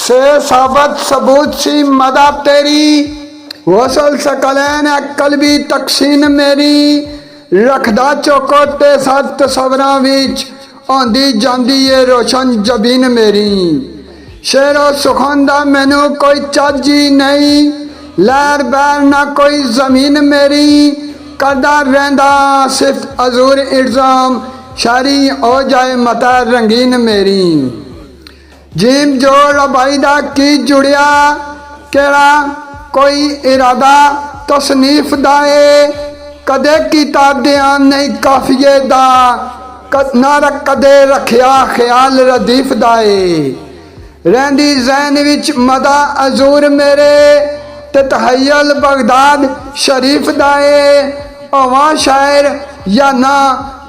से साबत सबूत सी मदा तेरी वसल सकलैन कलबी तकसीन मेरी रखदा चौकोटे सत सवरां विच आंदी जांदी है रोशन जबीन मेरी शेरो सुखन दा मैनू कोई चाजी नहीं लैर बैर ना कोई जमीन मेरी करदा रहंदा सिर्फ अजूर इल्जाम शारी हो जाए मता रंगीन मेरी जिम जोड़ रबाई दा की जुड़िया केड़ा कोई इरादा तसनीफ दाए कदे किताब ध्यान नहीं काफिए दा ना कदे रखिया ख्याल रदीफ दाए रहंदी जैन विच मदा अजूर मेरे ते तहयल बगदाद शरीफ दाए ओवा शायर या ना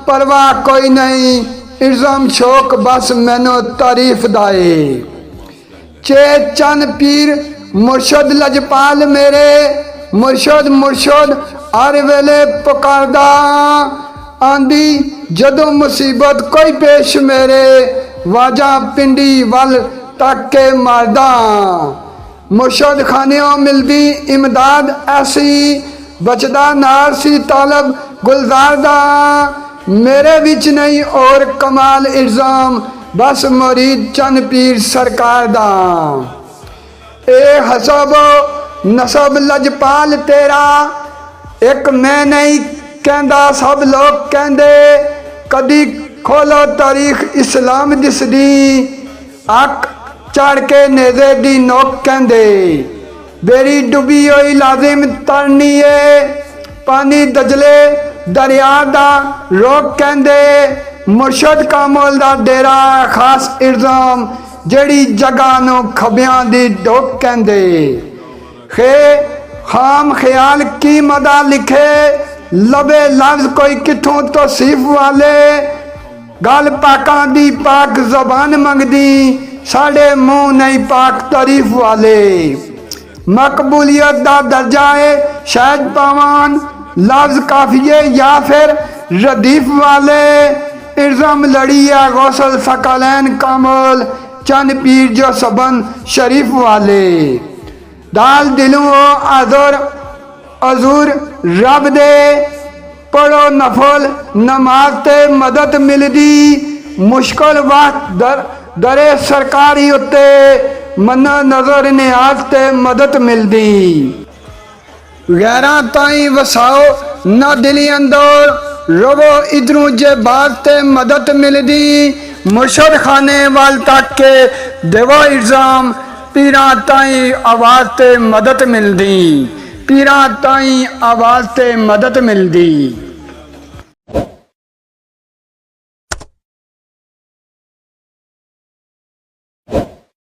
परवाह कोई नहीं इल्जाम शौक बस मैनो तारीफ दाए चे चंद पीर मुर्शद लजपाल मेरे मुर्शद मुर्शद हर वेले पुकारदा आंदी जदों मुसीबत कोई पेश मेरे वाजा पिंडी वल तक के मारदा मुर्शद खानियों मिलदी इमदाद ऐसी बचदा नार सी तालब गुलजार दा मेरे विच नहीं और कमाल इल्जाम बस मुरीद चंद पीर सरकार दा ए हसब नसब लजपाल तेरा एक मैं नहीं कहंदा सब लोग कहंदे कदी खोलो तारीख इस्लाम दिसदी अक चढ़ के नेज़े दी नोक कहंदे बेरी डुबी होई लाजिम तरनी है पानी दजले दरिया दा रोक कहंदे मुर्शद कामल दा डेरा खास इल्जाम जड़ी जगह नू खबियां दी डोक कहंदे खे खाम ख्याल की मदा लिखे लबे लफ्ज कोई किथों तो सीफ वाले गल पाकां दी पाक जबान मंगदी साढ़े मुंह नहीं पाक तारीफ वाले मकबूलियत दा दर्जा है शायद पावान लफ्ज काफिए या फिर रदीफ वाले इल्जाम लड़ी है गौसल सकलैन कामल चंद पीर जो सबन शरीफ वाले दाल दिलों आजर अजूर रब दे पढ़ो नफल नमाज ते मदद मिलदी मुश्किल वक्त दरे सरकारी उत्ते मन्ना नजर नियाज ते मदद मिलदी गैरां ताई वसाओ ना दिली अंदर रवो इधरों जे बात ते मदद मिलदी मुर्शद खाने वाल तक के देवो इल्जाम पीरां ताई आवाज ते मदद मिलदी पीरां ताई आवाज ते मदद मिलदी।